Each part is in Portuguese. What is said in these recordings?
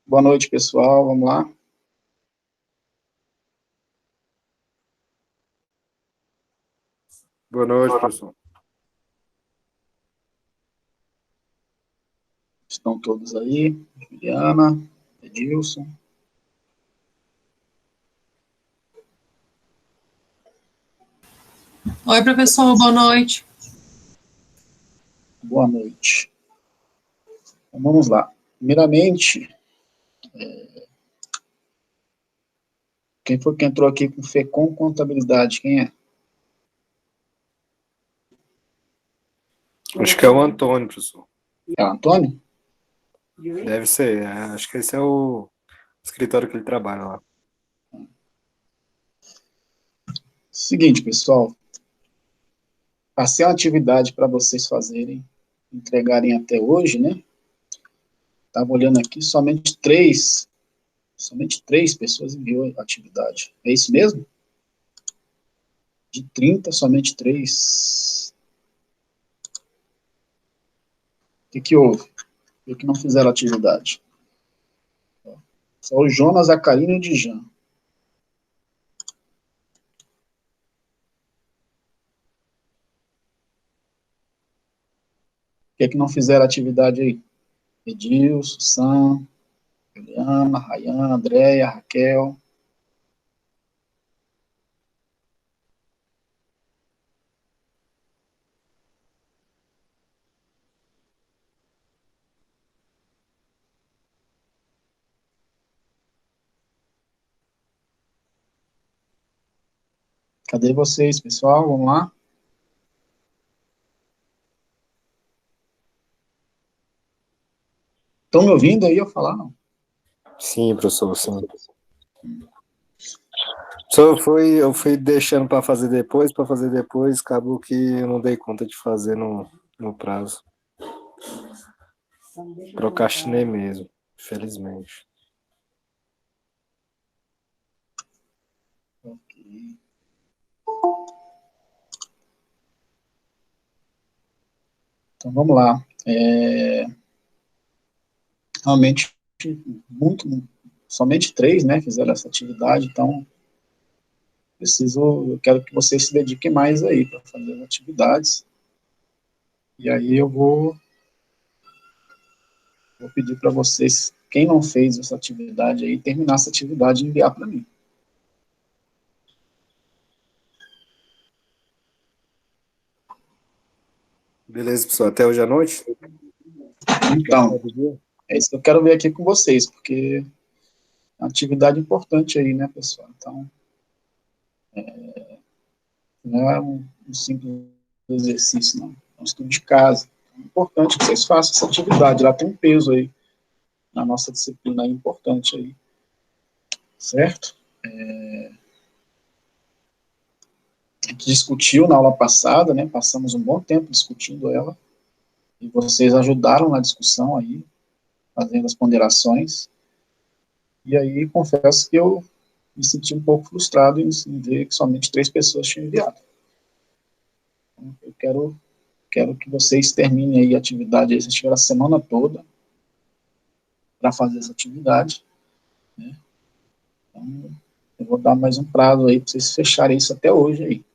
Boa noite, pessoal. Vamos lá. Boa noite, professor. Estão todos aí? Juliana, Edilson. Oi, professor, boa noite. Boa noite. Então, vamos lá. Primeiramente, quem foi que entrou aqui com FECOM Contabilidade? Quem é? Acho que é o Antônio, professor. É o Antônio? Deve ser. Acho que esse é o escritório que ele trabalha lá. Seguinte, pessoal. Passei uma atividade para vocês fazerem, entregarem até hoje, né? Estava olhando aqui, somente três pessoas enviou a atividade. É isso mesmo? De 30, somente 3. O que houve? Por que não fizeram a atividade? Só o Jonas, a Karina e o Djan. Por que não fizeram a atividade aí? Edilson, Sam, Juliana, Rayana, Andréia, Raquel. Cadê vocês, pessoal? Vamos lá. Estão me ouvindo aí eu falar, não? Sim, professor, sim. Eu fui deixando para fazer depois, acabou que eu não dei conta de fazer no prazo. Procrastinei mesmo, infelizmente. Ok. Então, vamos lá. Realmente, somente 3, né, fizeram essa atividade, então, eu quero que vocês se dediquem mais aí para fazer as atividades. E aí eu vou pedir para vocês, quem não fez essa atividade aí, terminar essa atividade e enviar para mim. Beleza, professor. Até hoje à noite? Então, é isso que eu quero ver aqui com vocês, porque é uma atividade importante aí, né, pessoal? Então, não é um simples exercício, não. É um estudo de casa. É importante que vocês façam essa atividade. Ela tem um peso aí na nossa disciplina aí, importante aí. Certo? A gente discutiu na aula passada, né? Passamos um bom tempo discutindo ela. E vocês ajudaram na discussão aí, fazendo as ponderações. E aí, confesso que eu me senti um pouco frustrado em ver que somente 3 pessoas tinham enviado. Então, eu quero que vocês terminem aí a atividade, aí vocês tiveram a semana toda para fazer essa atividade, né? Então, eu vou dar mais um prazo aí para vocês fecharem isso até hoje aí.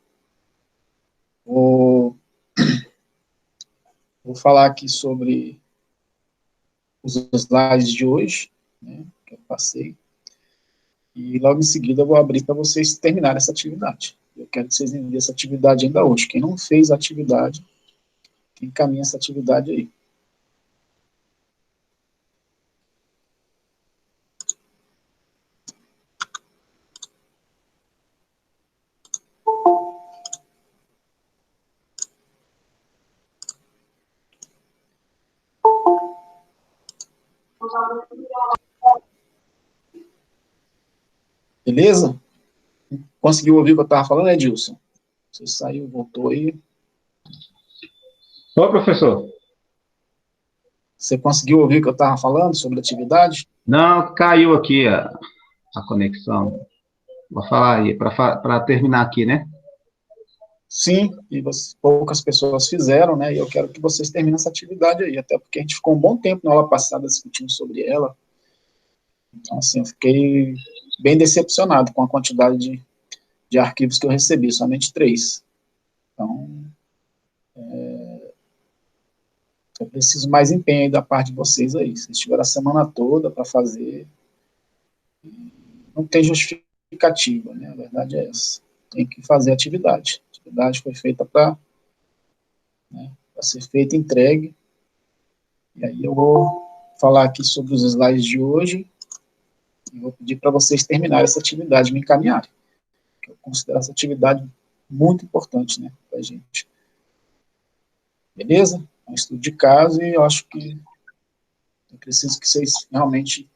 Vou falar aqui sobre os slides de hoje, né, que eu passei, e logo em seguida eu vou abrir para vocês terminarem essa atividade. Eu quero que vocês enviem essa atividade ainda hoje. Quem não fez a atividade, quem encaminha essa atividade aí. Beleza? Conseguiu ouvir o que eu estava falando, Edilson? Você saiu, voltou aí. Oi, professor. Você conseguiu ouvir o que eu estava falando sobre atividade? Não, caiu aqui a conexão. Vou falar aí, para terminar aqui, né? Sim, e poucas pessoas fizeram, né? E eu quero que vocês terminem essa atividade aí, até porque a gente ficou um bom tempo na aula passada discutindo sobre ela. Então, assim, eu fiquei bem decepcionado com a quantidade de arquivos que eu recebi, somente 3. Então, eu preciso mais empenho aí da parte de vocês aí. Vocês tiveram a semana toda para fazer, não tem justificativa, né? A verdade é essa. Tem que fazer a atividade. A atividade foi feita para, né, ser feita, entregue. E aí eu vou falar aqui sobre os slides de hoje e vou pedir para vocês terminarem essa atividade, me encaminharem. Eu considero essa atividade muito importante, né, para a gente. Beleza? É um estudo de caso e eu acho que eu preciso que vocês realmente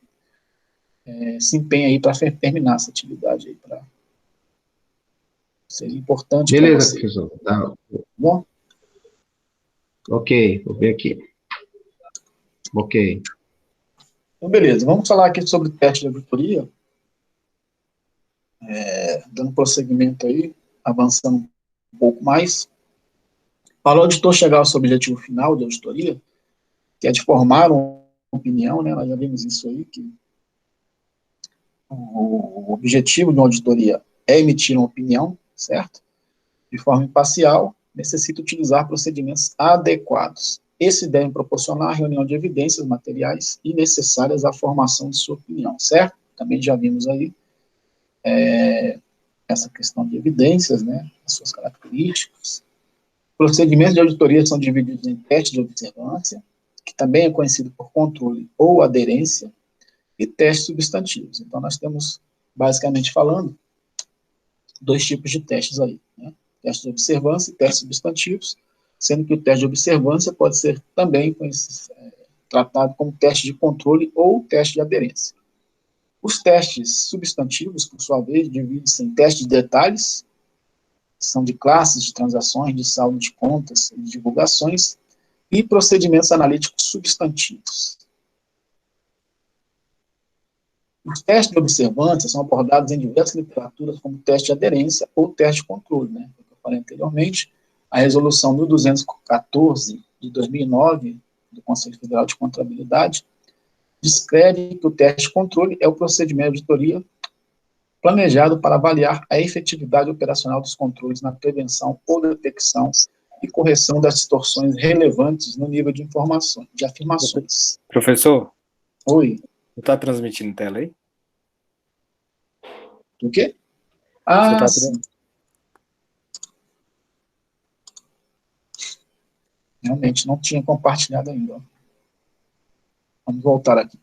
se empenhem aí para terminar essa atividade aí, para ser importante para Beleza, vocês. professor. Tá Bom? ok, vou ver aqui. Ok. Então, beleza. Vamos falar aqui sobre o teste de auditoria. Dando prosseguimento aí, avançando um pouco mais. Para o auditor chegar ao seu objetivo final de auditoria, que é de formar uma opinião, né? Nós já vimos isso aí, que o objetivo de uma auditoria é emitir uma opinião, certo? De forma imparcial, necessita utilizar procedimentos adequados. Esses devem proporcionar a reunião de evidências materiais e necessárias à formação de sua opinião, certo? Também já vimos aí essa questão de evidências, né? As suas características. Procedimentos de auditoria são divididos em testes de observância, que também é conhecido por controle ou aderência, e testes substantivos. Então, nós temos, basicamente falando, 2 tipos de testes aí, né? Teste de observância e testes substantivos, sendo que o teste de observância pode ser também tratado como teste de controle ou teste de aderência. Os testes substantivos, por sua vez, dividem-se em testes de detalhes, que são de classes, de transações, de saldo de contas, de divulgações, e procedimentos analíticos substantivos. Os testes de observância são abordados em diversas literaturas como teste de aderência ou teste de controle, né? Como eu falei anteriormente, a resolução 1214 de 2009 do Conselho Federal de Contabilidade descreve que o teste de controle é o procedimento de auditoria planejado para avaliar a efetividade operacional dos controles na prevenção ou detecção e correção das distorções relevantes no nível de informações, de afirmações. Professor, Oi, não está transmitindo tela aí? o quê? Você tá Sim. Realmente não tinha compartilhado ainda. Vamos voltar aqui.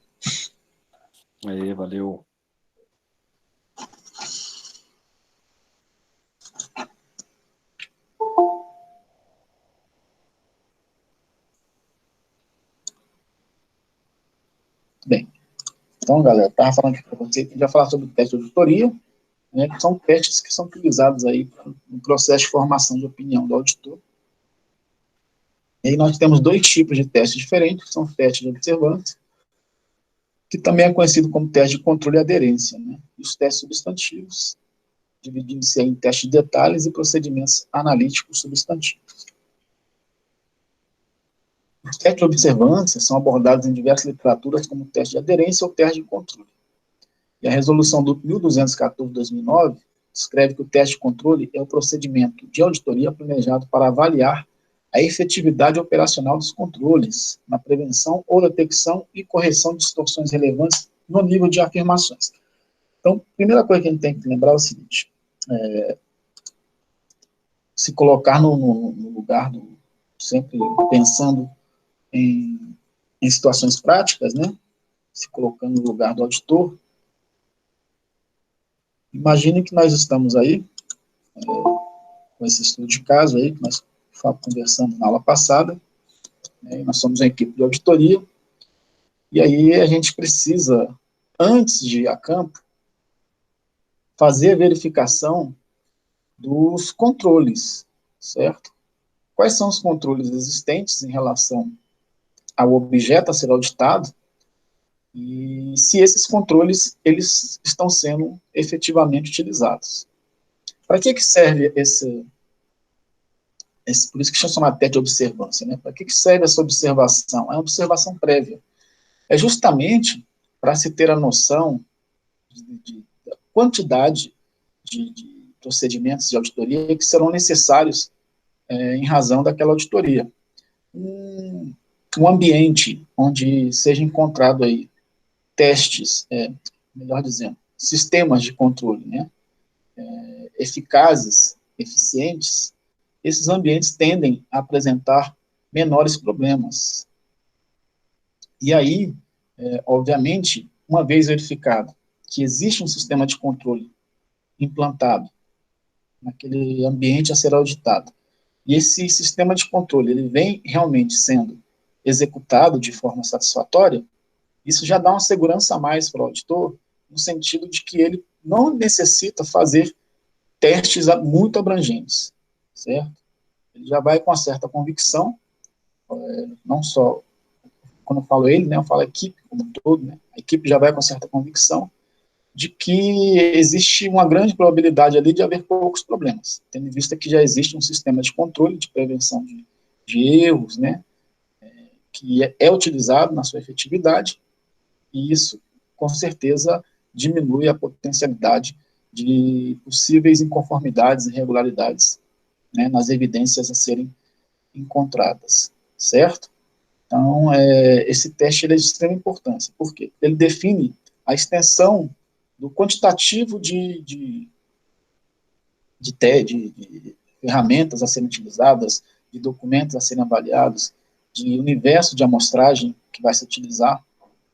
Aí, valeu. Bem, então, galera, eu estava falando aqui para vocês que a gente vai falar sobre o teste de auditoria, né, que são testes que são utilizados aí no processo de formação de opinião do auditor. E aí nós temos 2 tipos de testes diferentes, que são os testes de observância, que também é conhecido como teste de controle e aderência, né, e os testes substantivos, dividindo-se em testes de detalhes e procedimentos analíticos substantivos. Os testes de observância são abordados em diversas literaturas como teste de aderência ou teste de controle. E a resolução do 1214/2009 descreve que o teste de controle é o procedimento de auditoria planejado para avaliar a efetividade operacional dos controles na prevenção ou detecção e correção de distorções relevantes no nível de afirmações. Então, a primeira coisa que a gente tem que lembrar é o seguinte, se colocar no lugar sempre pensando em situações práticas, né, se colocando no lugar do auditor. Imagine que nós estamos aí, com esse estudo de caso aí, que nós conversamos na aula passada, né, e nós somos uma equipe de auditoria, e aí a gente precisa, antes de ir a campo, fazer a verificação dos controles, certo? Quais são os controles existentes em relação ao objeto a ser auditado, e se esses controles eles estão sendo efetivamente utilizados. Para que serve por isso que chama até de observância, né? Para que serve essa observação? É uma observação prévia. É justamente para se ter a noção da quantidade de procedimentos de auditoria que serão necessários em razão daquela auditoria. Um ambiente onde seja encontrado aí testes, melhor dizendo, sistemas de controle, né, eficazes, eficientes, esses ambientes tendem a apresentar menores problemas. E aí, obviamente, uma vez verificado que existe um sistema de controle implantado naquele ambiente a ser auditado, e esse sistema de controle ele vem realmente sendo executado de forma satisfatória, isso já dá uma segurança a mais para o auditor, no sentido de que ele não necessita fazer testes muito abrangentes, certo? Ele já vai com uma certa convicção, não só, quando eu falo ele, né, eu falo a equipe como um todo, né, a equipe já vai com certa convicção de que existe uma grande probabilidade ali de haver poucos problemas, tendo em vista que já existe um sistema de controle, de prevenção de erros, né, que é utilizado na sua efetividade, e isso, com certeza, diminui a potencialidade de possíveis inconformidades e irregularidades, né, nas evidências a serem encontradas, certo? Então, esse teste ele é de extrema importância. Por quê? Ele define a extensão do quantitativo de ferramentas a serem utilizadas, de documentos a serem avaliados, de universo de amostragem que vai se utilizar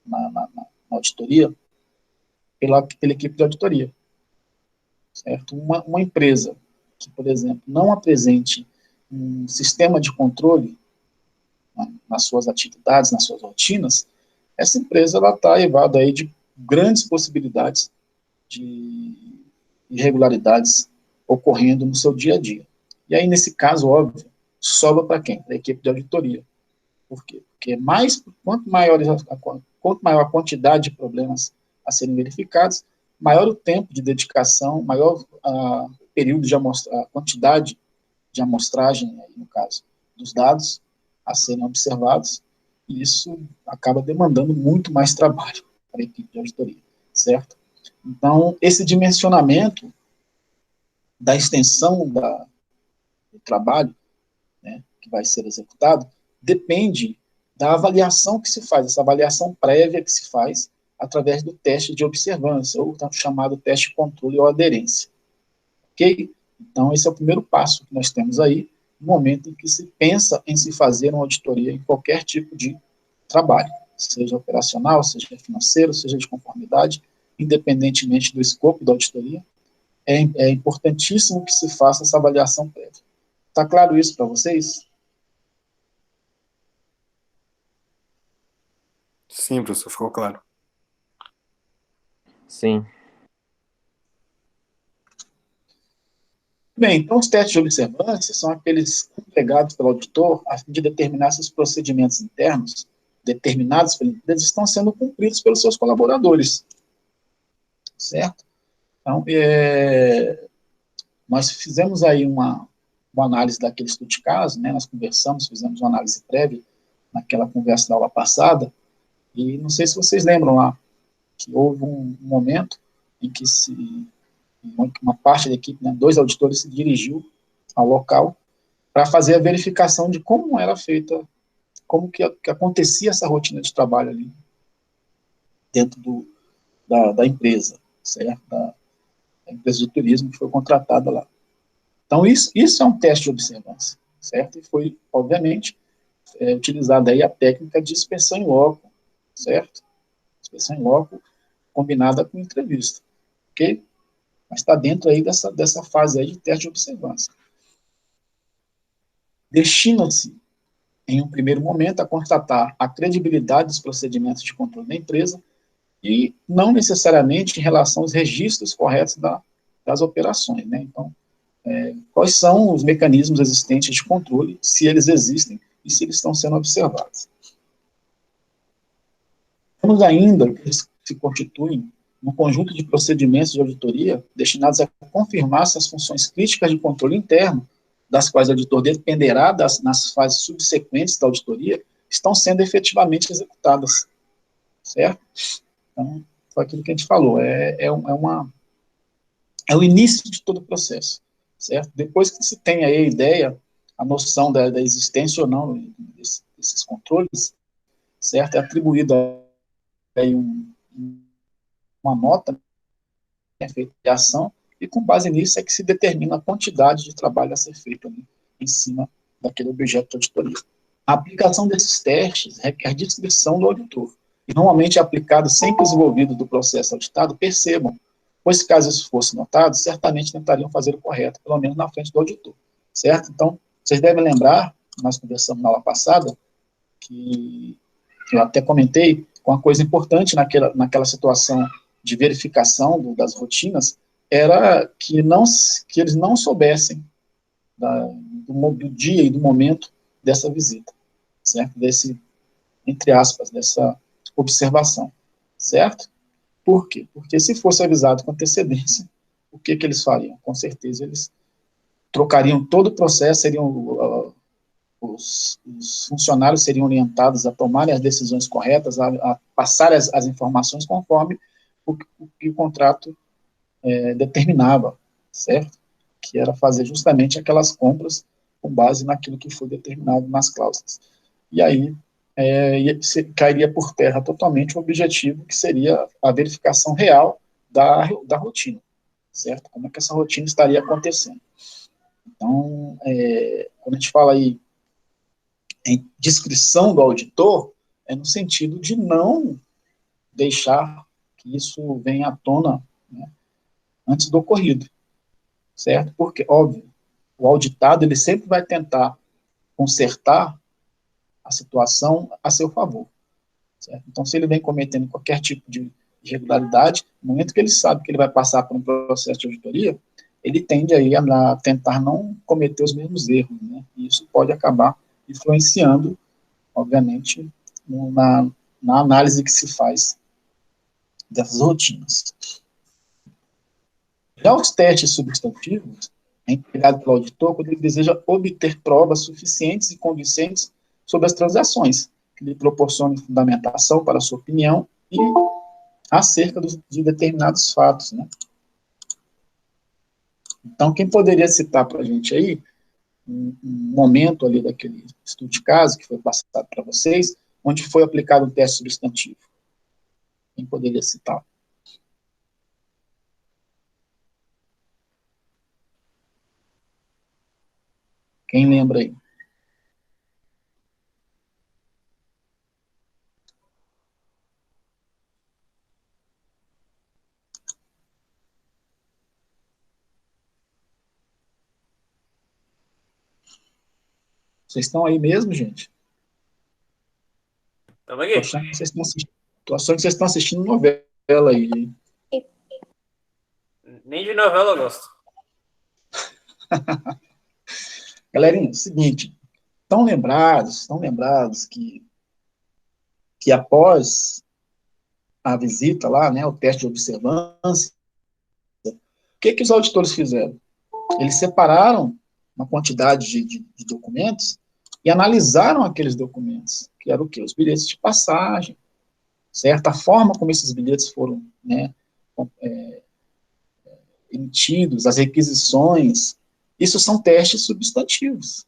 na auditoria, pela equipe de auditoria. Certo? Uma empresa que, por exemplo, não apresente um sistema de controle nas suas atividades, nas suas rotinas, essa empresa está evada aí de grandes possibilidades de irregularidades ocorrendo no seu dia a dia. E aí, nesse caso, óbvio, sobra para quem? Para a equipe de auditoria. Por quê? Porque quanto maior a quantidade de problemas a serem verificados, maior o tempo de dedicação, maior período de a quantidade de amostragem, aí, no caso, dos dados a serem observados, e isso acaba demandando muito mais trabalho para a equipe de auditoria, certo? Então, esse dimensionamento da extensão do trabalho, né, que vai ser executado, depende da avaliação que se faz, essa avaliação prévia que se faz através do teste de observância, ou chamado teste de controle ou aderência. Ok? Então, esse é o primeiro passo que nós temos aí, no momento em que se pensa em se fazer uma auditoria em qualquer tipo de trabalho, seja operacional, seja financeiro, seja de conformidade, independentemente do escopo da auditoria, é importantíssimo que se faça essa avaliação prévia. Está claro isso para vocês? Sim, professor, ficou claro. Sim. Bem, então os testes de observância são aqueles empregados pelo auditor a fim de determinar se os procedimentos internos determinados pela empresa estão sendo cumpridos pelos seus colaboradores, certo? Então, nós fizemos aí uma análise daquele estudo de caso, né, nós conversamos, fizemos uma análise prévia naquela conversa da aula passada, e não sei se vocês lembram lá, que houve um momento em que uma parte da equipe, né, 2 auditores se dirigiu ao local para fazer a verificação de como era feita, como que acontecia essa rotina de trabalho ali dentro da empresa, certo? Da empresa de turismo que foi contratada lá. Então, isso é um teste de observância, certo? E foi, obviamente, utilizada aí a técnica de inspeção em loco, certo? Inspeção em loco combinada com entrevista, ok? Mas está dentro aí dessa fase aí de teste de observância. Destina-se, em um primeiro momento, a constatar a credibilidade dos procedimentos de controle da empresa e não necessariamente em relação aos registros corretos das operações, né? Então, quais são os mecanismos existentes de controle, se eles existem e se eles estão sendo observados. Temos ainda que se constituem um conjunto de procedimentos de auditoria destinados a confirmar se as funções críticas de controle interno, das quais o auditor dependerá nas fases subsequentes da auditoria, estão sendo efetivamente executadas, certo? Então, foi aquilo que a gente falou, é o início de todo o processo, certo? Depois que se tem aí a ideia, a noção da existência ou não desses controles, certo? É atribuída aí uma nota, né, feita de ação, e com base nisso é que se determina a quantidade de trabalho a ser feito ali, em cima daquele objeto de auditoria. A aplicação desses testes requer discrição do auditor, e normalmente é aplicado sem que os envolvidos do processo auditado percebam, pois caso isso fosse notado, certamente tentariam fazer o correto, pelo menos na frente do auditor, certo? Então, vocês devem lembrar, nós conversamos na aula passada, que eu até comentei, uma coisa importante naquela situação de verificação das rotinas, era que eles não soubessem do dia e do momento dessa visita, certo? Entre aspas, dessa observação, certo? Por quê? Porque se fosse avisado com antecedência, o que eles fariam? Com certeza eles trocariam todo o processo, os funcionários seriam orientados a tomarem as decisões corretas, a passar as informações conforme o que o contrato determinava, certo? Que era fazer justamente aquelas compras com base naquilo que foi determinado nas cláusulas. E aí cairia por terra totalmente o objetivo, que seria a verificação real da rotina, certo? Como é que essa rotina estaria acontecendo. Então, quando a gente fala aí em descrição do auditor, é no sentido de não deixar que isso venha à tona, né, antes do ocorrido, certo? Porque, óbvio, o auditado, ele sempre vai tentar consertar a situação a seu favor, certo? Então, se ele vem cometendo qualquer tipo de irregularidade, no momento que ele sabe que ele vai passar por um processo de auditoria, ele tende aí a tentar não cometer os mesmos erros, né? E isso pode acabar influenciando, obviamente, na análise que se faz dessas rotinas. Já os testes substantivos é empregado pelo auditor quando ele deseja obter provas suficientes e convincentes sobre as transações, que lhe proporcionem fundamentação para a sua opinião e acerca de determinados fatos, né? Então, quem poderia citar para a gente aí um momento ali daquele estudo de caso que foi passado para vocês, onde foi aplicado um teste substantivo? Quem poderia citar? Quem lembra aí? Vocês estão aí mesmo, gente? Estamos aqui. Tô achando que vocês estão assistindo novela aí. Nem de novela eu gosto. Galerinha, é o seguinte, estão lembrados que após a visita lá, né, o teste de observância, o que os auditores fizeram? Eles separaram uma quantidade de documentos e analisaram aqueles documentos, que eram o quê? Os bilhetes de passagem, certo? A forma como esses bilhetes foram, né, emitidos, as requisições, isso são testes substantivos.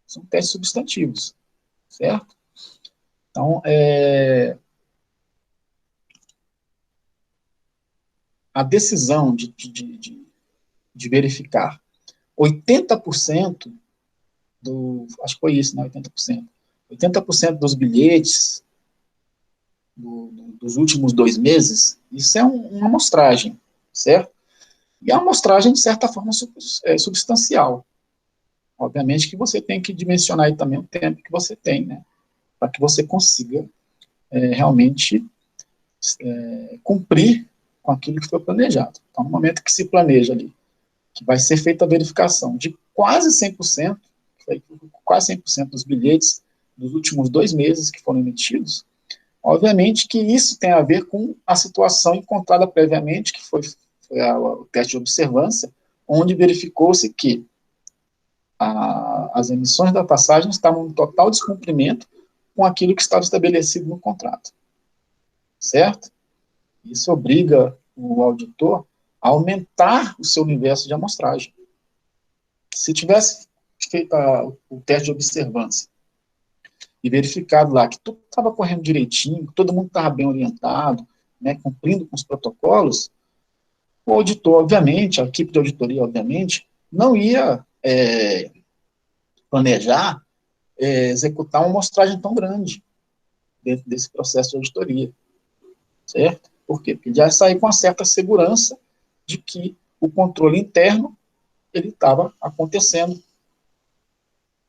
São testes substantivos, certo? Então, a decisão de verificar 80% acho que foi isso, né, 80% dos bilhetes dos últimos 2 meses, isso é uma amostragem, certo? E a amostragem, de certa forma, substancial. Obviamente que você tem que dimensionar aí também o tempo que você tem, né, para que você consiga realmente cumprir com aquilo que foi planejado. Então, no momento que se planeja ali, que vai ser feita a verificação de quase 100%, quase 100% dos bilhetes dos últimos 2 meses que foram emitidos, obviamente que isso tem a ver com a situação encontrada previamente, que foi o teste de observância, onde verificou-se que as emissões da passagem estavam em total descumprimento com aquilo que estava estabelecido no contrato. certo? Isso obriga o auditor a aumentar o seu universo de amostragem. Se tivesse feito o teste de observância e verificado lá que tudo estava correndo direitinho, que todo mundo estava bem orientado, né, cumprindo com os protocolos, o auditor, obviamente, a equipe de auditoria, obviamente, não ia planejar executar uma amostragem tão grande dentro desse processo de auditoria, certo? Por quê? Porque já sair com uma certa segurança de que o controle interno ele estava acontecendo.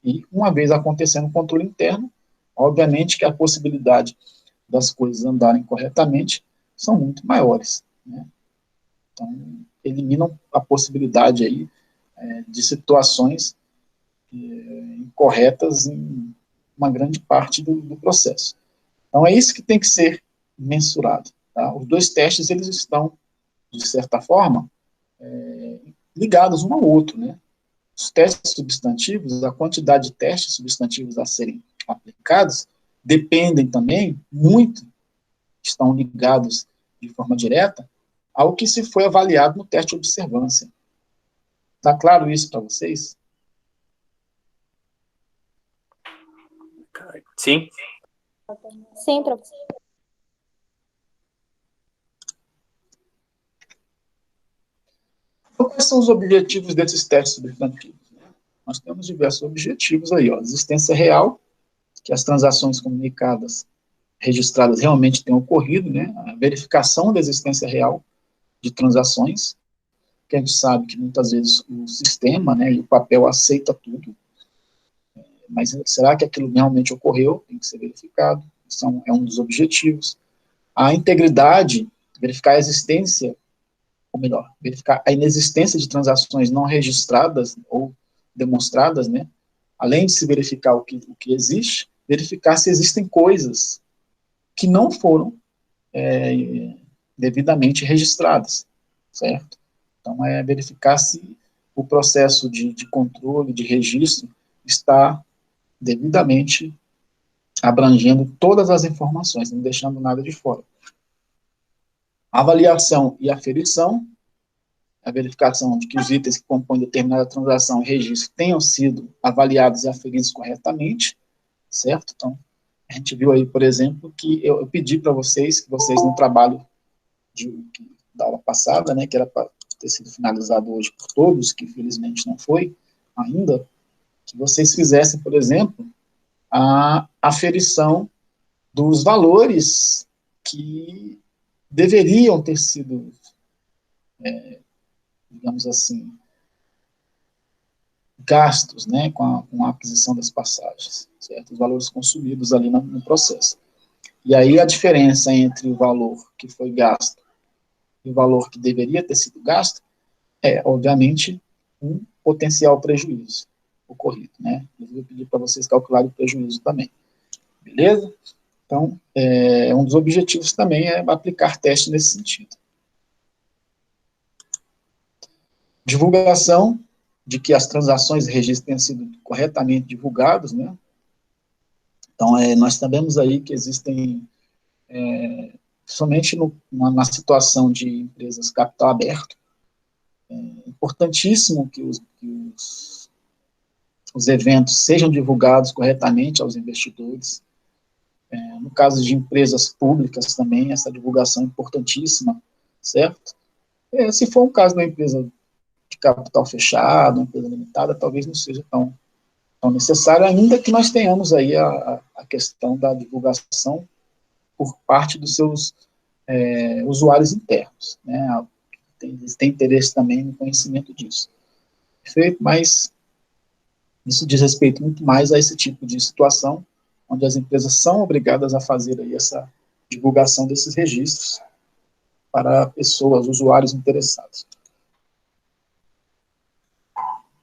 E, uma vez acontecendo o controle interno, obviamente que a possibilidade das coisas andarem corretamente são muito maiores, né? Então, eliminam a possibilidade aí de situações incorretas em uma grande parte do processo. Então, é isso que tem que ser mensurado. Tá? Os dois testes, eles estão, de certa forma, ligados um ao outro, né? Os testes substantivos, a quantidade de testes substantivos a serem aplicados, dependem também muito, estão ligados de forma direta, ao que se foi avaliado no teste de observância. Está claro isso para vocês? Sim. Sim, professor. Então, quais são os objetivos desses testes substantivos? Nós temos diversos objetivos aí, ó. Existência real, que as transações comunicadas, registradas, realmente tenham ocorrido, né? A verificação da existência real de transações, que a gente sabe que muitas vezes o sistema, né, e o papel aceita tudo, mas será que aquilo realmente ocorreu? Tem que ser verificado. Isso é um dos objetivos. A integridade, verificar a existência, ou melhor, verificar a inexistência de transações não registradas ou demonstradas, né? Além de se verificar o que existe, verificar se existem coisas que não foram devidamente registradas, certo? Então, é verificar se o processo de controle, de registro, está devidamente abrangendo todas as informações, não deixando nada de fora. A avaliação e aferição, a verificação de que os itens que compõem determinada transação e registro tenham sido avaliados e aferidos corretamente, certo? Então, a gente viu aí, por exemplo, que eu pedi para vocês, que vocês no trabalho da aula passada, né, que era para ter sido finalizado hoje por todos, que infelizmente não foi ainda, que vocês fizessem, por exemplo, a aferição dos valores que deveriam ter sido, digamos assim, gastos, né, com a aquisição das passagens, certo? Os valores consumidos ali no processo. E aí a diferença entre o valor que foi gasto e o valor que deveria ter sido gasto é, obviamente, um potencial prejuízo ocorrido, né? Eu vou pedir para vocês calcularem o prejuízo também. Beleza? Então, um dos objetivos também é aplicar teste nesse sentido. Divulgação de que as transações e registros tenham sido corretamente divulgados, né? Então, nós sabemos aí que existem, somente na situação de empresas capital aberto, importantíssimo que os eventos sejam divulgados corretamente aos investidores. No caso de empresas públicas também, essa divulgação é importantíssima, certo? Se for um caso de uma empresa de capital fechado, uma empresa limitada, talvez não seja tão necessário, ainda que nós tenhamos aí a questão da divulgação por parte dos seus usuários internos, né? Eles têm interesse também no conhecimento disso. Perfeito? Mas isso diz respeito muito mais a esse tipo de situação, onde as empresas são obrigadas a fazer aí essa divulgação desses registros para pessoas, usuários interessados.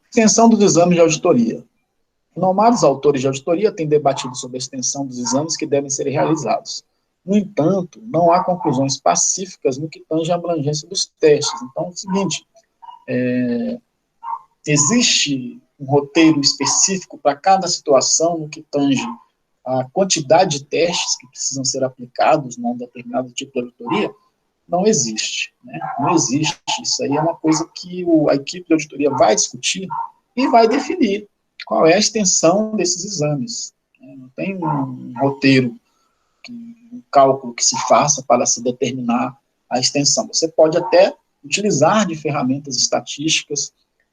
Extensão dos exames de auditoria. Renomados autores de auditoria têm debatido sobre a extensão dos exames que devem ser realizados. No entanto, não há conclusões pacíficas no que tange à abrangência dos testes. Então, é o seguinte, existe um roteiro específico para cada situação no que tange a quantidade de testes que precisam ser aplicados num determinado tipo de auditoria não existe, né? Não existe. Isso aí é uma coisa que a equipe de auditoria vai discutir e vai definir qual é a extensão desses exames, né? Não tem um roteiro, um cálculo que se faça para se determinar a extensão. Você pode até utilizar de ferramentas estatísticas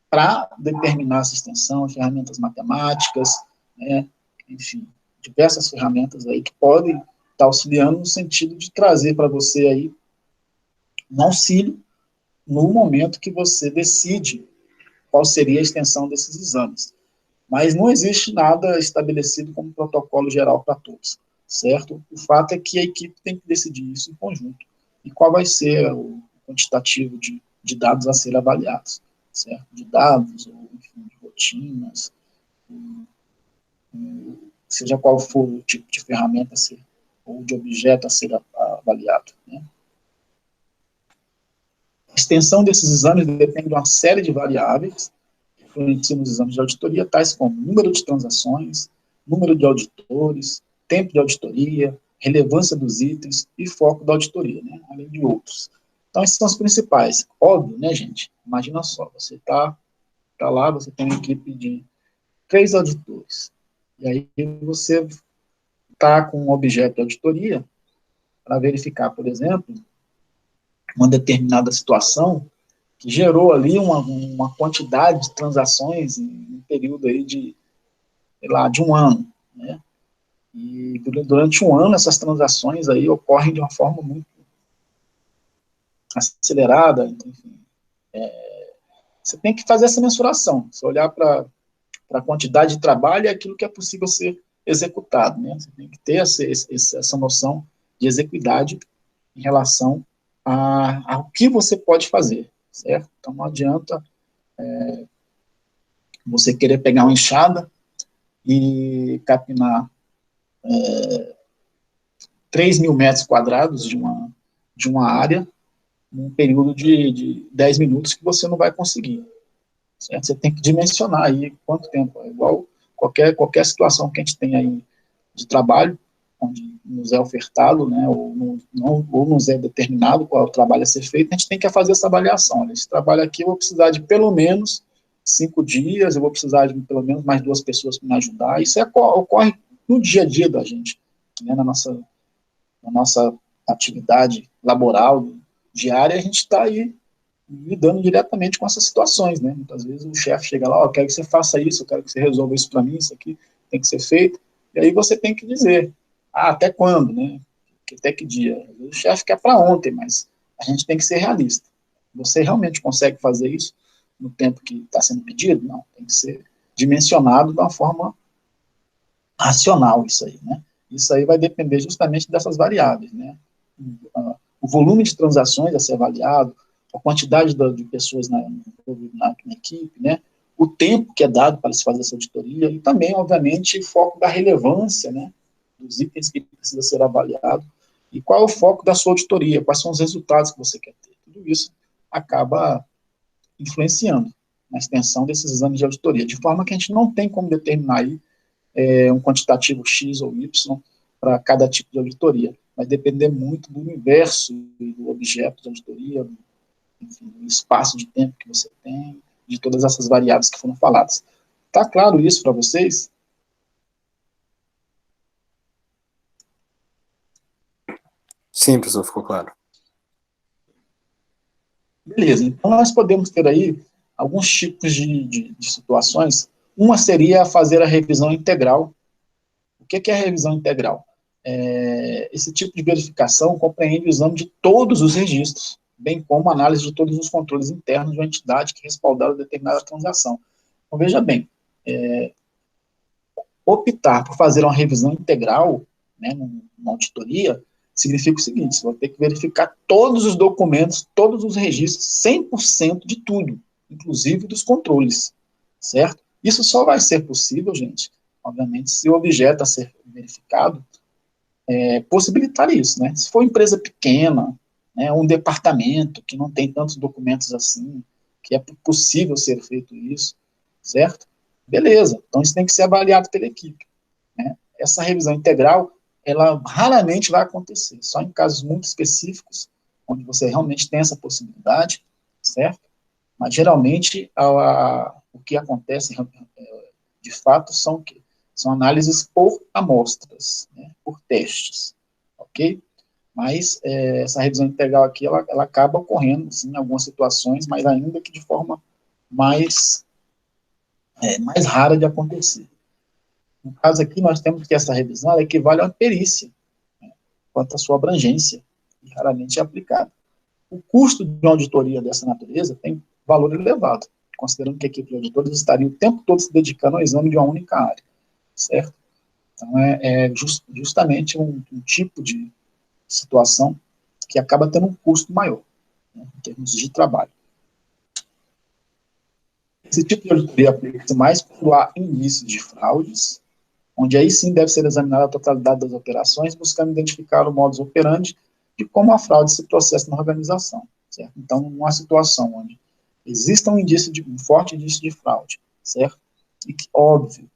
para determinar essa extensão, ferramentas matemáticas, né? Enfim, diversas ferramentas aí que podem estar auxiliando no sentido de trazer para você aí um auxílio no momento que você decide qual seria a extensão desses exames. Mas não existe nada estabelecido como protocolo geral para todos, certo? O fato é que a equipe tem que decidir isso em conjunto. E qual vai ser o quantitativo de dados a ser avaliados, certo? De dados, ou enfim, de rotinas, seja qual for o tipo de ferramenta a ser, ou de objeto a ser avaliado, né? A extensão desses exames depende de uma série de variáveis que influenciam nos exames de auditoria, tais como número de transações, número de auditores, tempo de auditoria, relevância dos itens e foco da auditoria, né? Além de outros. Então, esses são os principais. Óbvio, né, gente? Imagina só, você tá lá, você tem uma equipe de 3 auditores. E aí você está com um objeto de auditoria para verificar, por exemplo, uma determinada situação que gerou ali uma quantidade de transações em um período aí de, sei lá, de um ano, né? E durante um ano essas transações aí ocorrem de uma forma muito acelerada, então, enfim, você tem que fazer essa mensuração, você olhar para a quantidade de trabalho e aquilo que é possível ser executado, né? Você tem que ter essa noção de exequidade em relação ao que você pode fazer, certo? Então não adianta você querer pegar uma enxada e capinar 3.000 metros quadrados de uma área num período de 10 minutos que você não vai conseguir, certo? Você tem que dimensionar aí quanto tempo, é igual qualquer situação que a gente tem aí de trabalho, onde nos é ofertado, né, ou nos é determinado qual é o trabalho a ser feito, a gente tem que fazer essa avaliação. Olha, esse trabalho aqui eu vou precisar de pelo menos 5 dias, eu vou precisar de pelo menos mais 2 pessoas para me ajudar. Isso ocorre no dia a dia da gente, né, na nossa atividade laboral diária, a gente está aí lidando diretamente com essas situações, né? Muitas vezes o chefe chega lá, eu quero que você faça isso, eu quero que você resolva isso para mim, isso aqui tem que ser feito, e aí você tem que dizer, até quando, né? Até que dia? O chefe quer para ontem, mas a gente tem que ser realista. Você realmente consegue fazer isso no tempo que está sendo pedido? Não, tem que ser dimensionado de uma forma racional isso aí, né? Isso aí vai depender justamente dessas variáveis, né? O volume de transações a ser avaliado, a quantidade de pessoas na equipe, né? O tempo que é dado para se fazer essa auditoria e também, obviamente, o foco da relevância, né? Dos itens que precisa ser avaliado e qual é o foco da sua auditoria, quais são os resultados que você quer ter. Tudo isso acaba influenciando na extensão desses exames de auditoria, de forma que a gente não tem como determinar aí um quantitativo X ou Y para cada tipo de auditoria. Vai depender muito do universo do objeto de auditoria, enfim, do espaço de tempo que você tem, de todas essas variáveis que foram faladas. Tá claro isso para vocês? Sim, professor, ficou claro. Beleza, então nós podemos ter aí alguns tipos de situações. Uma seria fazer a revisão integral. O que é a revisão integral? Esse tipo de verificação compreende o exame de todos os registros, bem como a análise de todos os controles internos de uma entidade que respaldaram determinada transação. Então, veja bem, optar por fazer uma revisão integral, né, numa auditoria, significa o seguinte: você vai ter que verificar todos os documentos, todos os registros, 100% de tudo, inclusive dos controles, certo? Isso só vai ser possível, gente, obviamente, se o objeto a ser verificado possibilitar isso, né? Se for empresa pequena, né, um departamento que não tem tantos documentos assim, que é possível ser feito isso, certo? Beleza, então isso tem que ser avaliado pela equipe, né? essa revisão integral, ela raramente vai acontecer, só em casos muito específicos, onde você realmente tem essa possibilidade, certo? Mas, geralmente, o que acontece, de fato, são análises por amostras, né, por testes, ok? Mas essa revisão integral aqui, ela acaba ocorrendo, sim, em algumas situações, mas ainda que de forma mais rara de acontecer. No caso aqui, nós temos que essa revisão, ela equivale a uma perícia, né, quanto à sua abrangência, e raramente é aplicada. O custo de uma auditoria dessa natureza tem valor elevado, considerando que a equipe de auditores estaria o tempo todo se dedicando ao exame de uma única área, certo? Então, justamente um tipo de situação que acaba tendo um custo maior, né, em termos de trabalho. Esse tipo de auditoria aplica-se mais quando há indícios de fraudes, onde aí sim deve ser examinada a totalidade das operações, buscando identificar o modus operandi de como a fraude se processa na organização, certo? Então, numa situação onde exista um forte indício de fraude, certo? E que, óbvio,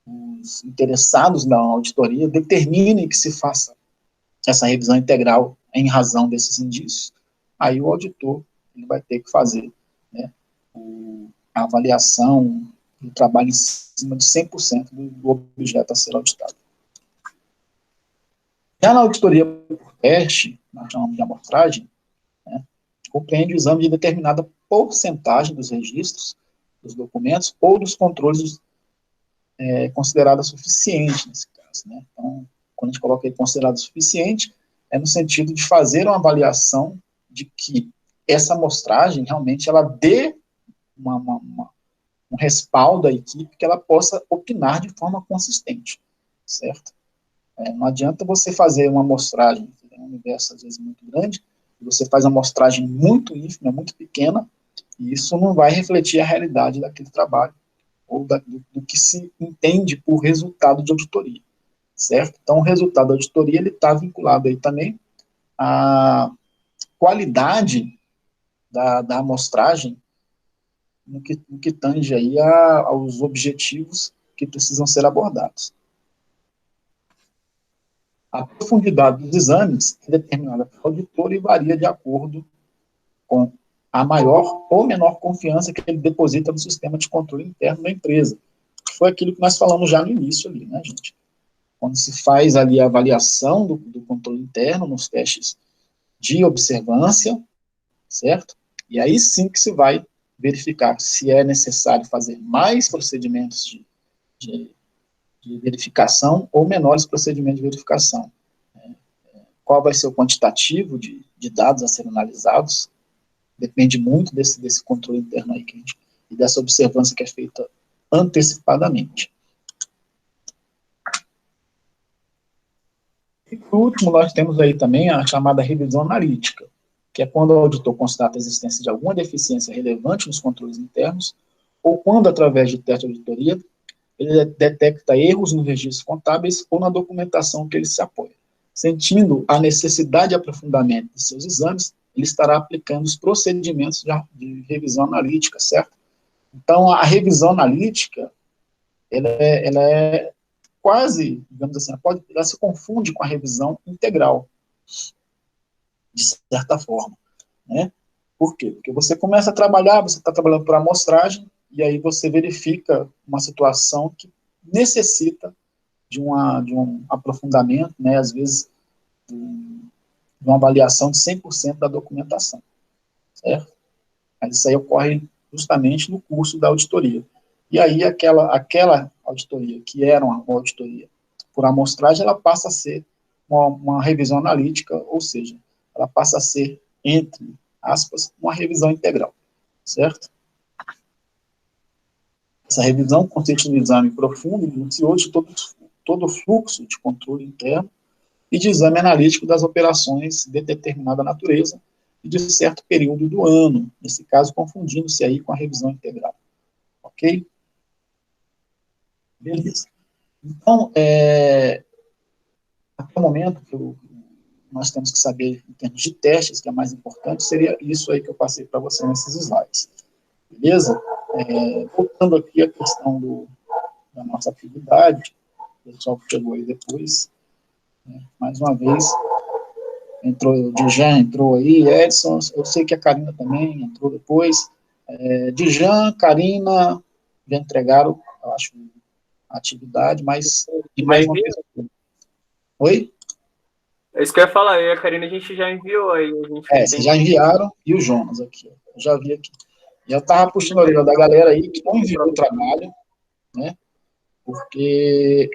os interessados na auditoria determinem que se faça essa revisão integral em razão desses indícios, aí o auditor ele vai ter que fazer, né, a avaliação do trabalho em cima de 100% do objeto a ser auditado. Já na auditoria por teste, nós chamamos de amostragem, né, compreende o exame de determinada porcentagem dos registros, dos documentos ou dos controles considerada suficiente nesse caso, né? Então, quando a gente coloca aí considerado suficiente, é no sentido de fazer uma avaliação de que essa amostragem realmente ela dê um respaldo à equipe que ela possa opinar de forma consistente, certo? Não adianta você fazer uma amostragem, um universo às vezes muito grande, você faz uma amostragem muito ínfima, muito pequena, e isso não vai refletir a realidade daquele trabalho, ou do que se entende por resultado de auditoria, certo? Então, o resultado da auditoria, ele está vinculado aí também à qualidade da amostragem, no que tange aí aos objetivos que precisam ser abordados. A profundidade dos exames é determinada pelo auditor e varia de acordo com a maior ou menor confiança que ele deposita no sistema de controle interno da empresa. Foi aquilo que nós falamos já no início ali, né, gente? Quando se faz ali a avaliação do controle interno nos testes de observância, certo? E aí sim que se vai verificar se é necessário fazer mais procedimentos de verificação ou menores procedimentos de verificação. Qual vai ser o quantitativo de dados a serem analisados? Depende muito desse controle interno aí e dessa observância que é feita antecipadamente. E, por último, nós temos aí também a chamada revisão analítica, que é quando o auditor constata a existência de alguma deficiência relevante nos controles internos, ou quando, através de teste de auditoria, ele detecta erros nos registros contábeis ou na documentação que ele se apoia. Sentindo a necessidade de aprofundamento de seus exames, ele estará aplicando os procedimentos de revisão analítica, certo? Então, a revisão analítica, ela é quase, digamos assim, ela se confunde com a revisão integral, de certa forma, né? Por quê? Porque você começa a trabalhar, você está trabalhando por amostragem, e aí você verifica uma situação que necessita de um aprofundamento, né, às vezes, de uma avaliação de 100% da documentação, certo? Mas isso aí ocorre justamente no curso da auditoria. E aí aquela auditoria, que era uma auditoria por amostragem, ela passa a ser uma revisão analítica, ou seja, ela passa a ser, entre aspas, uma revisão integral, certo? Essa revisão consiste no exame profundo e minucioso de todo o fluxo de controle interno e de exame analítico das operações de determinada natureza e de certo período do ano, nesse caso confundindo-se aí com a revisão integral. Ok? Beleza. Então, até o momento que nós temos que saber, em termos de testes, que é mais importante, seria isso aí que eu passei para você nesses slides. Beleza? Voltando aqui à questão da nossa atividade, o pessoal que chegou aí depois, né? Mais uma vez, entrou, o Djan entrou aí, Edson, eu sei que a Karina também entrou depois, Djan, Karina, já entregaram, eu acho, a atividade, mas e mais uma vez. Oi? É isso que eu ia falar, eu e a Karina a gente já enviou aí. Vocês já enviaram, e o Jonas aqui, ó, eu já vi aqui. E eu estava puxando a orelha da galera aí que não enviou o trabalho, né? Porque,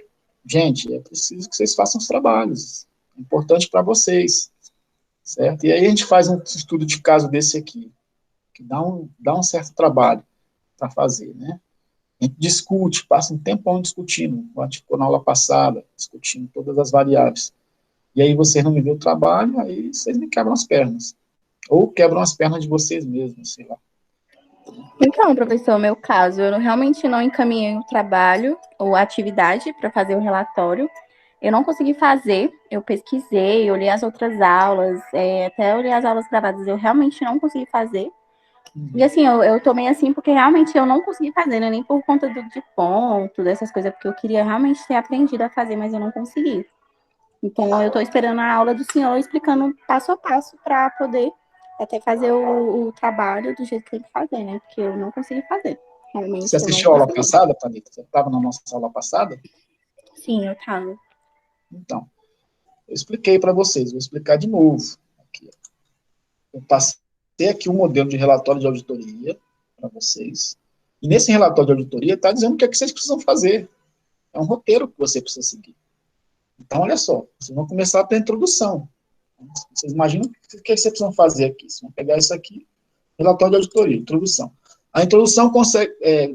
gente, é preciso que vocês façam os trabalhos. É importante para vocês, certo? E aí a gente faz um estudo de caso desse aqui, que dá um certo trabalho para fazer, né? A gente discute, passa um tempão discutindo, a gente ficou na aula passada, discutindo todas as variáveis. E aí vocês não me vê o trabalho, aí vocês me quebram as pernas. Ou quebram as pernas de vocês mesmos, sei lá. Então, professor, meu caso, eu realmente não encaminhei o trabalho ou a atividade para fazer o relatório. Eu não consegui fazer, eu pesquisei, olhei as outras aulas, até olhei as aulas gravadas, eu realmente não consegui fazer. E assim, eu tomei assim porque realmente eu não consegui fazer, né? Nem por conta de ponto, dessas coisas, porque eu queria realmente ter aprendido a fazer, mas eu não consegui. Então, eu estou esperando a aula do senhor explicando passo a passo para poder até fazer o trabalho do jeito que tem que fazer, né? Porque eu não consegui fazer. Realmente, Você assistiu a aula passada, Thalita? Você estava na nossa aula passada? Sim, eu estava. Então, eu expliquei para vocês, vou explicar de novo. Aqui, eu passei aqui um modelo de relatório de auditoria para vocês. E nesse relatório de auditoria está dizendo o que é que vocês precisam fazer. É um roteiro que você precisa seguir. Então, olha só, vocês vão começar pela introdução. Vocês imaginam o que vocês precisam fazer aqui. Vocês vão pegar isso aqui, relatório de auditoria, introdução. A introdução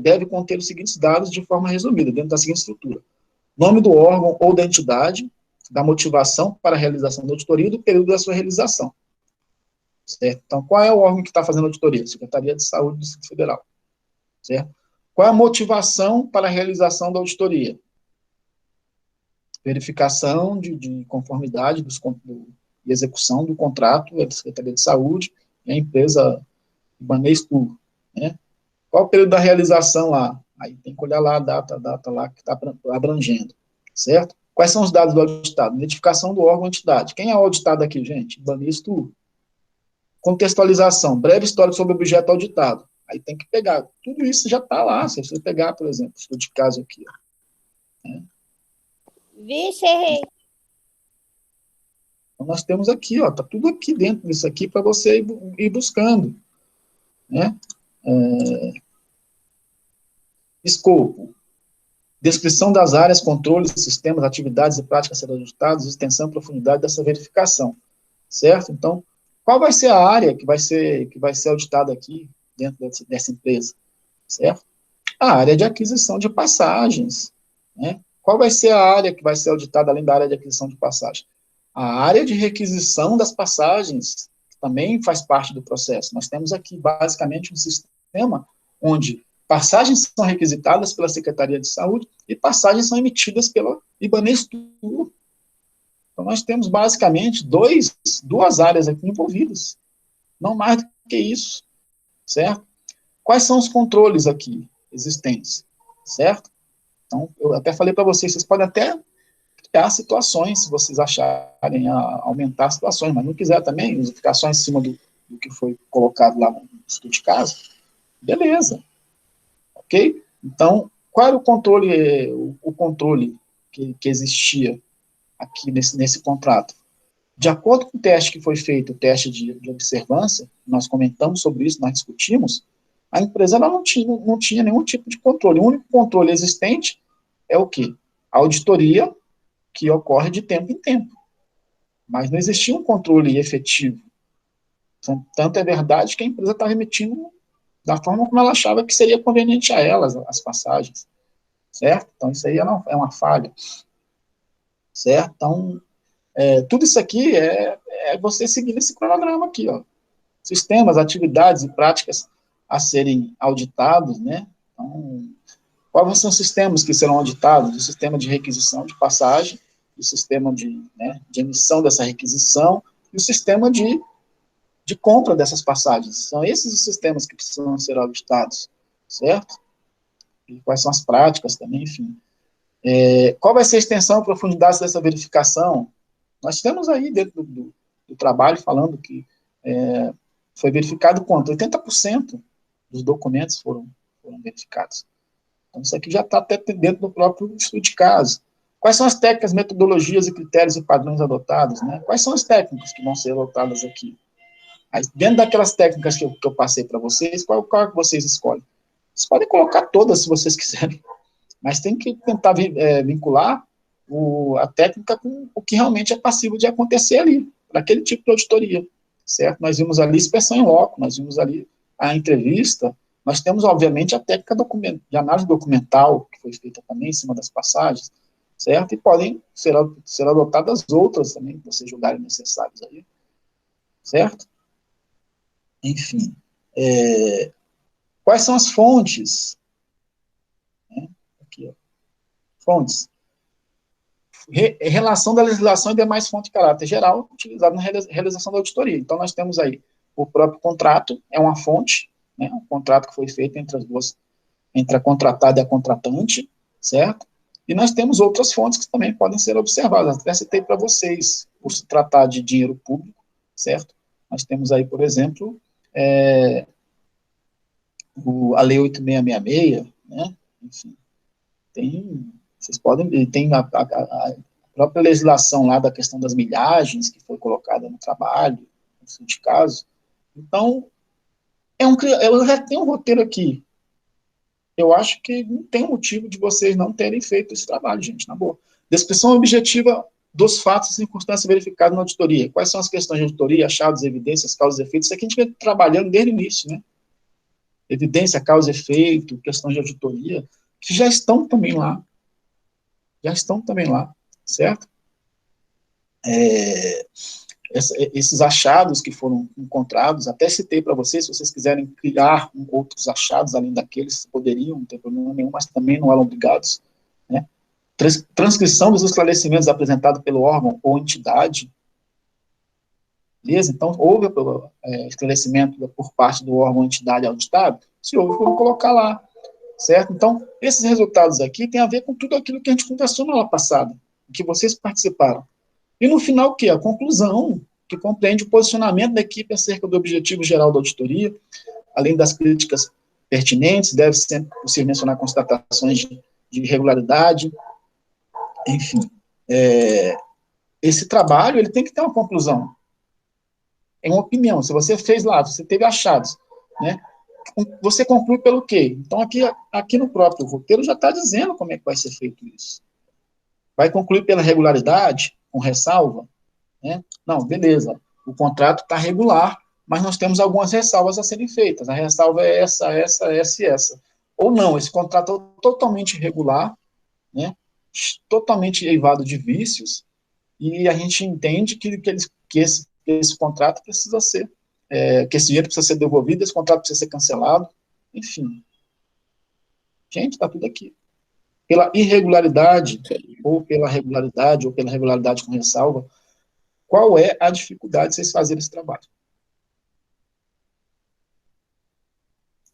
deve conter os seguintes dados de forma resumida, dentro da seguinte estrutura. Nome do órgão ou da entidade, da motivação para a realização da auditoria e do período da sua realização. Certo? Então, qual é o órgão que está fazendo a auditoria? Secretaria de Saúde do Distrito Federal. Certo? Qual é a motivação para a realização da auditoria? Verificação de conformidade e execução do contrato da Secretaria de Saúde e a empresa Ibanez-Tour, né? Qual o período da realização lá? Aí tem que olhar lá a data lá que está abrangendo, certo? Quais são os dados do auditado? Identificação do órgão ou entidade. Quem é o auditado aqui, gente? Ibanez-Tour. Contextualização, breve história sobre o objeto auditado. Aí tem que pegar, tudo isso já está lá, se você pegar, por exemplo, estudo de caso aqui, ó, né? Vixe, errei. Então, nós temos aqui, ó, tá tudo aqui dentro disso aqui para você ir buscando, né? Escopo. Descrição das áreas, controles, sistemas, atividades e práticas a serem auditadas, extensão e profundidade dessa verificação, certo? Então, qual vai ser a área que vai ser auditada aqui dentro dessa empresa, certo? A área de aquisição de passagens, né? Qual vai ser a área que vai ser auditada além da área de aquisição de passagem? A área de requisição das passagens também faz parte do processo. Nós temos aqui, basicamente, um sistema onde passagens são requisitadas pela Secretaria de Saúde e passagens são emitidas pela Ibanez-Tour. Então, nós temos, basicamente, duas áreas aqui envolvidas. Não mais do que isso, certo? Quais são os controles aqui existentes, certo? Então, eu até falei para vocês podem até criar situações, se vocês acharem aumentar situações, mas não quiser também, ficar só em cima do que foi colocado lá no estudo de caso, beleza. Ok? Então, qual era o controle que existia aqui nesse contrato? De acordo com o teste que foi feito, o teste de observância, nós comentamos sobre isso, nós discutimos, a empresa ela não tinha nenhum tipo de controle. O único controle existente é o quê? A auditoria, que ocorre de tempo em tempo. Mas não existia um controle efetivo. Tanto é verdade que a empresa estava emitindo da forma como ela achava que seria conveniente a elas, as passagens. Certo? Então, isso aí é uma falha. Certo? Então, tudo isso aqui é você seguir esse cronograma aqui, ó. Sistemas, atividades e práticas a serem auditados, né? Então, quais são os sistemas que serão auditados? O sistema de requisição de passagem, o sistema de emissão dessa requisição e o sistema de compra dessas passagens. São esses os sistemas que precisam ser auditados, certo? E quais são as práticas também, enfim. Qual vai ser a extensão e profundidade dessa verificação? Nós temos aí dentro do trabalho falando que foi verificado quanto? 80% dos documentos foram verificados. Então, isso aqui já está até dentro do próprio estudo de caso. Quais são as técnicas, metodologias e critérios e padrões adotados, né? Quais são as técnicas que vão ser adotadas aqui? Aí, dentro daquelas técnicas que eu passei para vocês, qual que vocês escolhem? Vocês podem colocar todas, se vocês quiserem, mas tem que tentar vincular a técnica com o que realmente é passível de acontecer ali, para aquele tipo de auditoria, certo? Nós vimos ali inspeção em loco, nós vimos ali a entrevista, nós temos, obviamente, a técnica de análise documental, que foi feita também em cima das passagens, certo? E podem ser adotadas outras também, que vocês julgarem necessárias aí, certo? Enfim, quais são as fontes? Aqui, ó. Fontes. Relação da legislação e demais fontes de caráter geral utilizada na realização da auditoria. Então, nós temos aí o próprio contrato, é uma fonte, né, um contrato que foi feito entre a contratada e a contratante, certo? E nós temos outras fontes que também podem ser observadas. Até citei para vocês, por se tratar de dinheiro público, certo? Nós temos aí, por exemplo, a Lei 8666, né? Enfim, vocês podem, tem a própria legislação lá da questão das milhagens, que foi colocada no trabalho, no estudo de caso. Então, eu já tenho um roteiro aqui. Eu acho que não tem motivo de vocês não terem feito esse trabalho, gente, na boa. Descrição objetiva dos fatos e circunstâncias verificadas na auditoria. Quais são as questões de auditoria, achados, evidências, causas e efeitos? Isso aqui a gente vem trabalhando desde o início, né? Evidência, causa e efeito, questões de auditoria, que já estão também lá. Certo? Esses achados que foram encontrados, até citei para vocês, se vocês quiserem criar outros achados além daqueles, poderiam, não tem problema nenhum, mas também não eram obrigados, né? Transcrição dos esclarecimentos apresentados pelo órgão ou entidade, beleza? Então, houve esclarecimento por parte do órgão ou entidade auditável, se houve, vamos colocar lá, certo? Então, esses resultados aqui têm a ver com tudo aquilo que a gente conversou na aula passada, que vocês participaram. E no final, o quê? A conclusão, que compreende o posicionamento da equipe acerca do objetivo geral da auditoria, além das críticas pertinentes, deve sempre possível mencionar constatações de irregularidade, enfim. Esse trabalho, ele tem que ter uma conclusão. É uma opinião. Se você fez lá, você teve achados, né? Você conclui pelo quê? Então, aqui no próprio roteiro já está dizendo como é que vai ser feito isso. Vai concluir pela regularidade, com ressalva, né? Não, beleza, o contrato está regular, mas nós temos algumas ressalvas a serem feitas. A ressalva é essa e essa. Ou não, esse contrato é totalmente irregular, né? Totalmente eivado de vícios, e a gente entende que esse contrato precisa ser, que esse dinheiro precisa ser devolvido, esse contrato precisa ser cancelado, enfim. Gente, está tudo aqui. Pela irregularidade, ou pela regularidade com ressalva, qual é a dificuldade de vocês fazerem esse trabalho?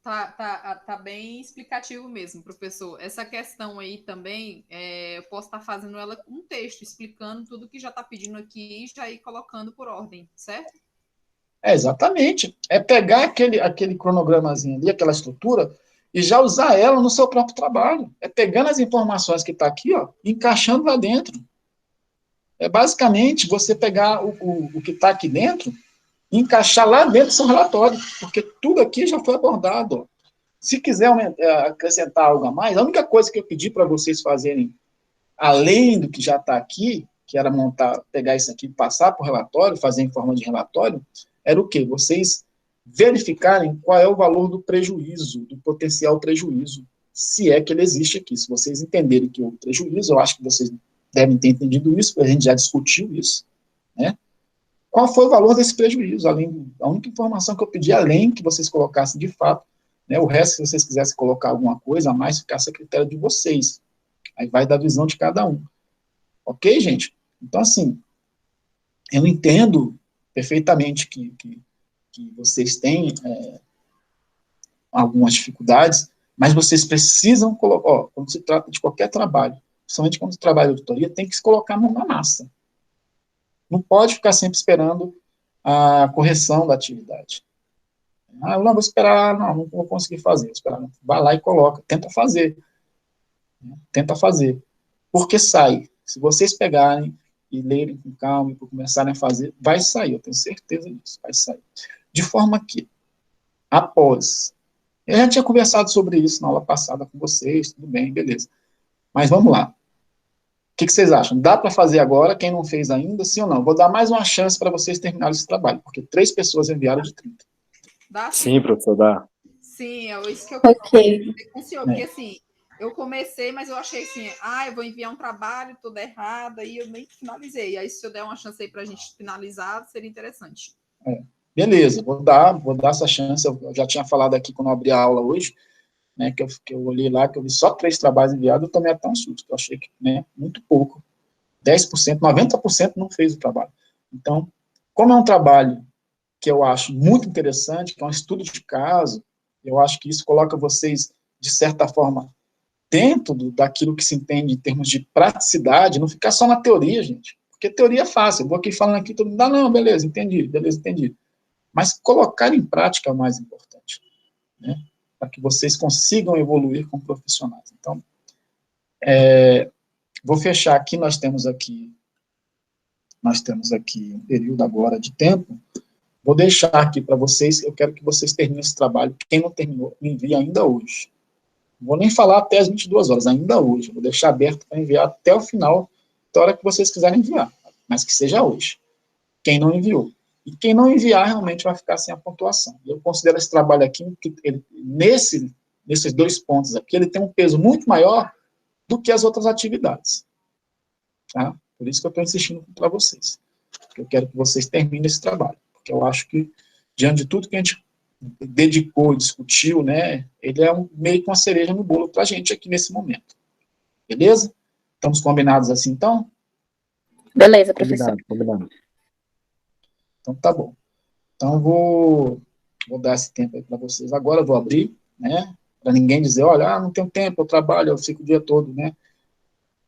Tá bem explicativo mesmo, professor. Essa questão aí também, eu posso estar fazendo ela com um texto, explicando tudo que já está pedindo aqui e já ir colocando por ordem, certo? Exatamente. É pegar aquele cronogramazinho ali, aquela estrutura, e já usar ela no seu próprio trabalho. É pegando as informações que está aqui, ó, encaixando lá dentro. É basicamente você pegar o que está aqui dentro e encaixar lá dentro do seu relatório, porque tudo aqui já foi abordado. Ó. Se quiser acrescentar algo a mais, a única coisa que eu pedi para vocês fazerem, além do que já está aqui, que era pegar isso aqui, passar para o relatório, fazer em forma de relatório, era o quê? Vocês verificarem qual é o valor do prejuízo, do potencial prejuízo, se é que ele existe aqui. Se vocês entenderem que houve prejuízo, eu acho que vocês devem ter entendido isso, porque a gente já discutiu isso, né? Qual foi o valor desse prejuízo? A única informação que eu pedi, além que vocês colocassem de fato, né? O resto, se vocês quisessem colocar alguma coisa a mais, ficasse a critério de vocês. Aí vai da visão de cada um. Ok, gente? Então, assim, eu entendo perfeitamente que vocês têm algumas dificuldades, mas vocês precisam colocar, quando se trata de qualquer trabalho, principalmente quando trabalha em auditoria, tem que se colocar a mão na massa. Não pode ficar sempre esperando a correção da atividade. Ah, eu não vou esperar, não vou conseguir fazer. Vou esperar. Vai lá e coloca, tenta fazer. Tenta fazer. Porque sai. Se vocês pegarem e lerem com calma e começarem a fazer, vai sair, eu tenho certeza disso, vai sair. De forma que, após, eu já tinha conversado sobre isso na aula passada com vocês, tudo bem, beleza. Mas vamos lá. O que vocês acham? Dá para fazer agora, quem não fez ainda, sim ou não? Vou dar mais uma chance para vocês terminarem esse trabalho, porque 3 pessoas enviaram de 30. Dá Sim, professor, dá. Sim, é isso que eu Ok. com o senhor, porque assim, eu comecei, mas eu achei assim, eu vou enviar um trabalho, tudo errado, aí eu nem finalizei. Aí, se eu der uma chance aí para a gente finalizar, seria interessante. Beleza, vou dar essa chance. Eu já tinha falado aqui quando eu abri a aula hoje, né, que eu olhei lá, que eu vi só 3 trabalhos enviados, eu tomei até um susto, eu achei que, né, muito pouco. 10%, 90% não fez o trabalho. Então, como é um trabalho que eu acho muito interessante, que é um estudo de caso, eu acho que isso coloca vocês, de certa forma, dentro daquilo que se entende em termos de praticidade, não ficar só na teoria, gente. Porque teoria é fácil, eu vou aqui falando aqui, todo mundo, não, beleza, entendi. Mas colocar em prática é o mais importante, né? Para que vocês consigam evoluir como profissionais. Então, vou fechar aqui, nós temos aqui um período agora de tempo. Vou deixar aqui para vocês, eu quero que vocês terminem esse trabalho. Quem não terminou, me envie ainda hoje. Não vou nem falar até as 22 horas, ainda hoje. Vou deixar aberto para enviar até o final, da hora que vocês quiserem enviar, mas que seja hoje. Quem não enviou. E quem não enviar, realmente vai ficar sem a pontuação. Eu considero esse trabalho aqui, que nesses 2 pontos aqui, ele tem um peso muito maior do que as outras atividades. Tá? Por isso que eu estou insistindo para vocês. Eu quero que vocês terminem esse trabalho. Porque eu acho que, diante de tudo que a gente dedicou, discutiu, né, ele é meio que uma cereja no bolo para a gente aqui nesse momento. Beleza? Estamos combinados assim, então? Beleza, professor. Combinado. Então, tá bom. Então, vou dar esse tempo aí para vocês. Agora eu vou abrir, né, para ninguém dizer, olha, não tenho tempo, eu trabalho, eu fico o dia todo, né.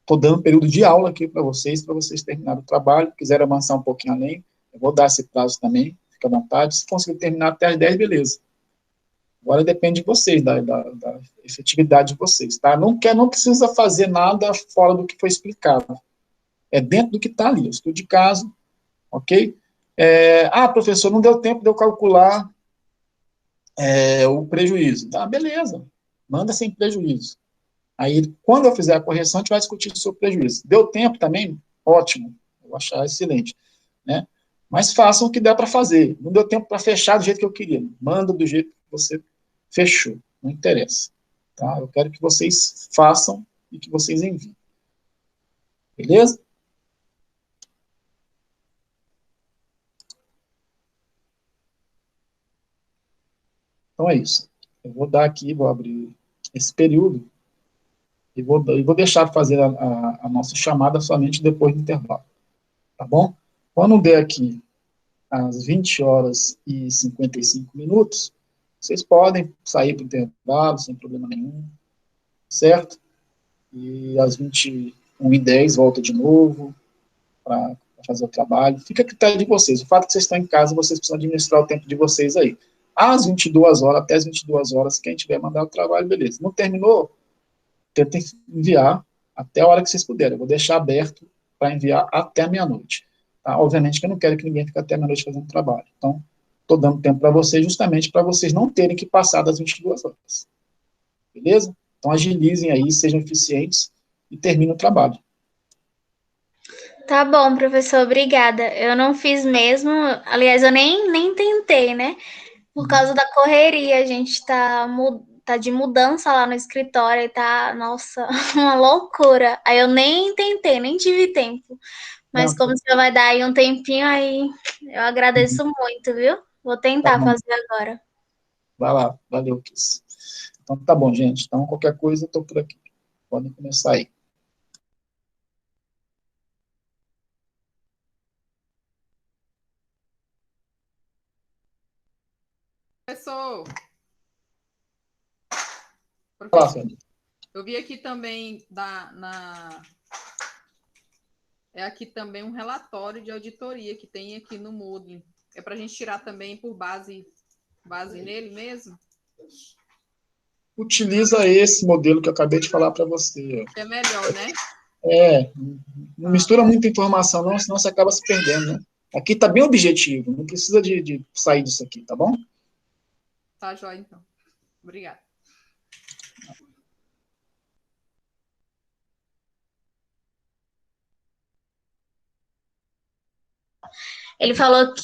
Estou dando um período de aula aqui para vocês terminarem o trabalho. Quiserem avançar um pouquinho além, eu vou dar esse prazo também, fica à vontade. Se conseguir terminar até as 10, beleza. Agora depende de vocês, da efetividade de vocês, tá? Não precisa fazer nada fora do que foi explicado. É dentro do que está ali, o estudo de caso, ok? Professor, não deu tempo de eu calcular o prejuízo. Tá, beleza. Manda sem prejuízo. Aí, quando eu fizer a correção, a gente vai discutir sobre prejuízo. Deu tempo também? Ótimo. Eu vou achar excelente, né? Mas façam o que dá para fazer. Não deu tempo para fechar do jeito que eu queria. Manda do jeito que você fechou. Não interessa. Tá? Eu quero que vocês façam e que vocês enviem. Beleza? Então é isso. Eu vou dar aqui, vou abrir esse período e vou deixar fazer a nossa chamada somente depois do intervalo. Tá bom? Quando der aqui às 20 horas e 55 minutos, vocês podem sair para o intervalo sem problema nenhum, certo? E às 21h10 volta de novo para fazer o trabalho. Fica a critério de vocês. O fato é que vocês estão em casa, vocês precisam administrar o tempo de vocês aí. Às 22 horas, até as 22 horas, quem tiver mandar o trabalho, beleza. Não terminou? Tentem enviar até a hora que vocês puderem. Eu vou deixar aberto para enviar até a meia-noite. Tá? Obviamente que eu não quero que ninguém fique até a meia-noite fazendo trabalho. Então, estou dando tempo para vocês, justamente para vocês não terem que passar das 22 horas. Beleza? Então, agilizem aí, sejam eficientes e terminem o trabalho. Tá bom, professor, obrigada. Eu não fiz mesmo, aliás, eu nem tentei, né? Por causa da correria, a gente tá de mudança lá no escritório e tá, nossa, uma loucura. Aí eu nem tentei, nem tive tempo. Mas Não, como você vai dar aí um tempinho, aí eu agradeço muito, viu? Vou tentar tá fazer agora. Vai lá, valeu, Kiss. Então, tá bom, gente. Então, qualquer coisa, eu estou por aqui. Podem começar aí. Professor. Fala, Professor. Fernando. Eu vi aqui também é aqui também um relatório de auditoria que tem aqui no Moodle. É para a gente tirar também por base nele mesmo? Utiliza esse modelo que eu acabei de falar para você. É melhor, né? Não mistura muita informação, não, senão você acaba se perdendo, né? Aqui tá bem objetivo, não precisa de sair disso aqui, tá bom? Tá, joia, então. Obrigada. Ele falou que